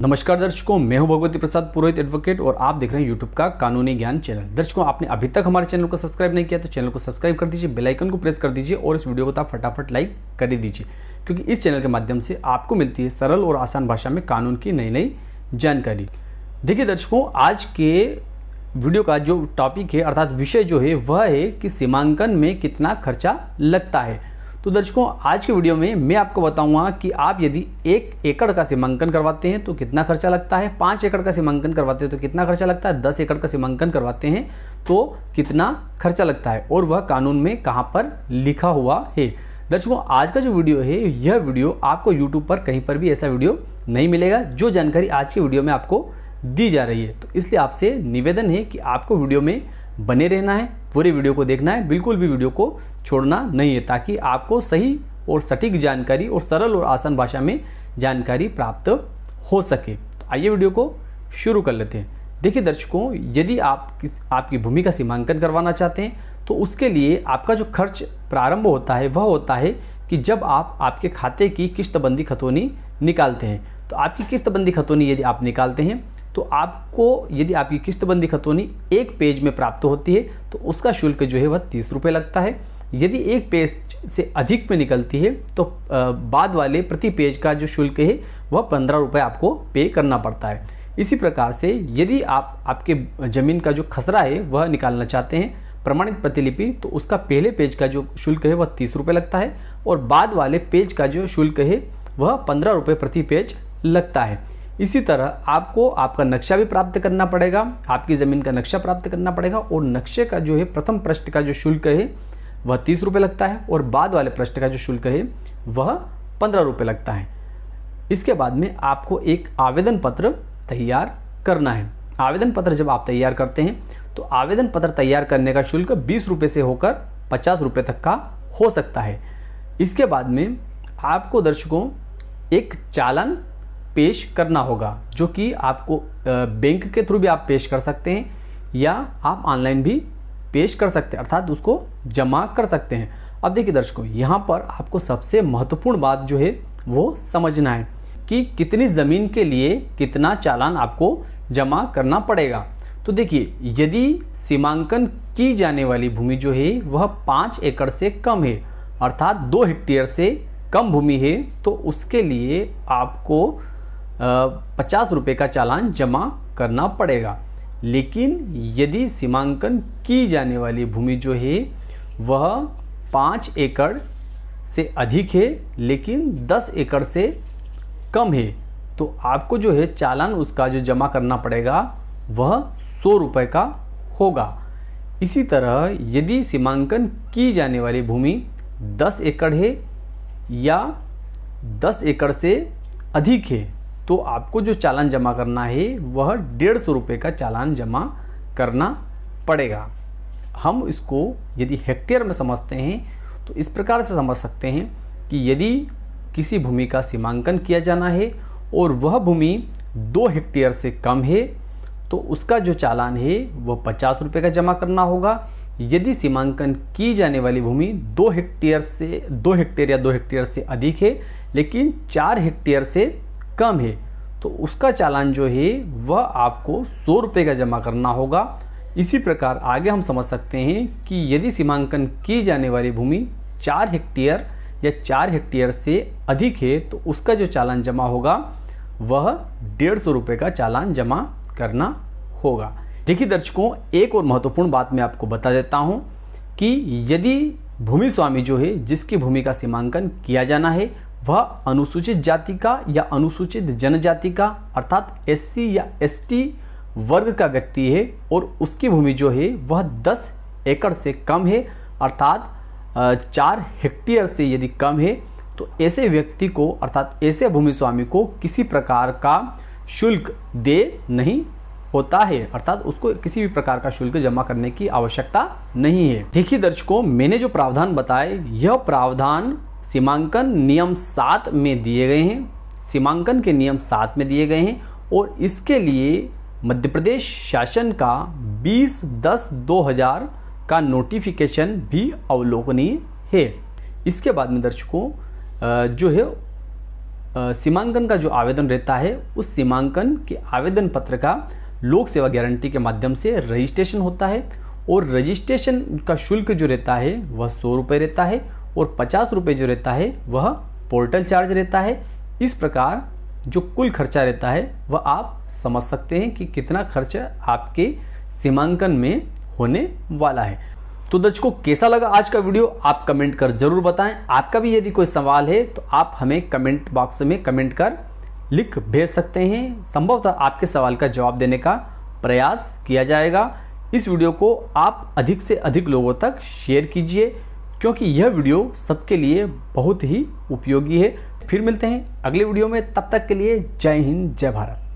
नमस्कार दर्शकों, मैं हूं भगवती प्रसाद पुरोहित एडवोकेट और आप देख रहे हैं यूट्यूब का कानूनी ज्ञान चैनल। दर्शकों, आपने अभी तक हमारे चैनल को सब्सक्राइब नहीं किया तो चैनल को सब्सक्राइब कर दीजिए, बेल आइकन को प्रेस कर दीजिए और इस वीडियो को तो आप फटाफट लाइक कर ही दीजिए, क्योंकि इस चैनल के माध्यम से आपको मिलती है सरल और आसान भाषा में कानून की नई नई जानकारी। देखिए दर्शकों, आज के वीडियो का जो टॉपिक है अर्थात विषय जो है वह है कि सीमांकन में कितना खर्चा लगता है। तो दर्शकों, आज के वीडियो में मैं आपको बताऊंगा कि आप यदि 1 एकड़ का सीमांकन करवाते हैं तो कितना खर्चा लगता है, 5 एकड़ का सीमांकन करवाते हैं तो कितना खर्चा लगता है, 10 एकड़ का सीमांकन करवाते हैं तो कितना खर्चा लगता है और वह कानून में कहां पर लिखा हुआ है। दर्शकों, आज का जो वीडियो है यह वीडियो आपको यूट्यूब पर कहीं पर भी ऐसा वीडियो नहीं मिलेगा जो जानकारी आज के वीडियो में आपको दी जा रही है। तो इसलिए आपसे निवेदन है कि आपको वीडियो में बने रहना है, पूरे वीडियो को देखना है, बिल्कुल भी वीडियो को छोड़ना नहीं है, ताकि आपको सही और सटीक जानकारी और सरल और आसान भाषा में जानकारी प्राप्त हो सके। तो आइए वीडियो को शुरू कर लेते हैं। देखिए दर्शकों, यदि आपकी भूमि का सीमांकन करवाना चाहते हैं तो उसके लिए आपका जो खर्च प्रारंभ होता है वह होता है कि जब आप आपके खाते की किस्तबंदी खतौनी निकालते हैं। तो आपकी किस्तबंदी खतौनी यदि आप निकालते हैं तो आपको यदि आपकी किस्तबंदी खतौनी एक पेज में प्राप्त होती है तो उसका शुल्क जो है वह 30 रुपये लगता है। यदि एक पेज से अधिक में निकलती है तो बाद वाले प्रति पेज का जो शुल्क है वह 15 रुपये आपको पे करना पड़ता है। इसी प्रकार से यदि आप आपके ज़मीन का जो खसरा है वह निकालना चाहते हैं प्रमाणित प्रतिलिपि, तो उसका पहले पेज का जो शुल्क है वह 30 रुपये लगता है और बाद वाले पेज का जो शुल्क है वह 15 रुपये प्रति पेज लगता है। इसी तरह आपको आपका नक्शा भी प्राप्त करना पड़ेगा, आपकी ज़मीन का नक्शा प्राप्त करना पड़ेगा और नक्शे का जो है प्रथम पृष्ठ का जो शुल्क है वह 30 रुपये लगता है और बाद वाले पृष्ठ का जो शुल्क है वह 15 रुपये लगता है। इसके बाद में आपको एक आवेदन पत्र तैयार करना है। आवेदन पत्र जब आप तैयार करते हैं तो आवेदन पत्र तैयार करने का शुल्क 20 रुपये से होकर 50 रुपये तक का हो सकता है। इसके बाद में आपको दर्शकों एक चालान पेश करना होगा, जो कि आपको बैंक के थ्रू भी आप पेश कर सकते हैं या आप ऑनलाइन भी पेश कर सकते हैं, अर्थात उसको जमा कर सकते हैं। अब देखिए दर्शकों, यहाँ पर आपको सबसे महत्वपूर्ण बात जो है वो समझना है कि कितनी ज़मीन के लिए कितना चालान आपको जमा करना पड़ेगा। तो देखिए, यदि सीमांकन की जाने वाली भूमि जो है वह 5 एकड़ से कम है अर्थात 2 हेक्टेयर से कम भूमि है तो उसके लिए आपको 50 रुपये का चालान जमा करना पड़ेगा। लेकिन यदि सीमांकन की जाने वाली भूमि जो है वह 5 एकड़ से अधिक है लेकिन 10 एकड़ से कम है तो आपको जो है चालान उसका जो जमा करना पड़ेगा वह 100 रुपये का होगा। इसी तरह यदि सीमांकन की जाने वाली भूमि 10 एकड़ है या 10 एकड़ से अधिक है तो आपको जो चालान जमा करना है वह 150 रुपये का चालान जमा करना पड़ेगा। हम इसको यदि हेक्टेयर में समझते हैं तो इस प्रकार से समझ सकते हैं कि यदि किसी भूमि का सीमांकन किया जाना है और वह भूमि 2 हेक्टेयर से कम है तो उसका जो चालान है वह 50 रुपये का जमा करना होगा। यदि सीमांकन की जाने वाली भूमि 2 हेक्टेयर या 2 हेक्टेयर से अधिक है लेकिन 4 हेक्टेयर से कम है तो उसका चालान जो है वह आपको 100 रुपये का जमा करना होगा। इसी प्रकार आगे हम समझ सकते हैं कि यदि सीमांकन की जाने वाली भूमि 4 हेक्टेयर या 4 हेक्टेयर से अधिक है तो उसका जो चालान जमा होगा वह 150 रुपये का चालान जमा करना होगा। देखिए दर्शकों, एक और महत्वपूर्ण बात मैं आपको बता देता हूं कि यदि भूमि स्वामी जो है जिसकी भूमि का सीमांकन किया जाना है वह अनुसूचित जाति का या अनुसूचित जनजाति का अर्थात SC या ST वर्ग का व्यक्ति है और उसकी भूमि जो है वह 10 एकड़ से कम है अर्थात 4 हेक्टेयर से यदि कम है तो ऐसे व्यक्ति को अर्थात ऐसे भूमि स्वामी को किसी प्रकार का शुल्क दे नहीं होता है, अर्थात उसको किसी भी प्रकार का शुल्क जमा करने की आवश्यकता नहीं है। देखिए दर्शकों, मैंने जो प्रावधान बताए यह प्रावधान सीमांकन नियम 7 में दिए गए हैं, सीमांकन के नियम 7 में दिए गए हैं और इसके लिए मध्य प्रदेश शासन का 20/10/2000 का नोटिफिकेशन भी अवलोकनीय है। इसके बाद में दर्शकों जो है सीमांकन का जो आवेदन रहता है उस सीमांकन के आवेदन पत्र का लोक सेवा गारंटी के माध्यम से रजिस्ट्रेशन होता है और रजिस्ट्रेशन का शुल्क जो रहता है वह 100 रुपये रहता है और 50 रुपये जो रहता है वह पोर्टल चार्ज रहता है। इस प्रकार जो कुल खर्चा रहता है वह आप समझ सकते हैं कि कितना खर्चा आपके सीमांकन में होने वाला है। तो दर्शकों, कैसा लगा आज का वीडियो आप कमेंट कर जरूर बताएं। आपका भी यदि कोई सवाल है तो आप हमें कमेंट बॉक्स में कमेंट कर लिख भेज सकते हैं। संभवतः आपके सवाल का जवाब देने का प्रयास किया जाएगा। इस वीडियो को आप अधिक से अधिक लोगों तक शेयर कीजिए क्योंकि यह वीडियो सबके लिए बहुत ही उपयोगी है। फिर मिलते हैं अगले वीडियो में, तब तक के लिए जय हिंद जय भारत।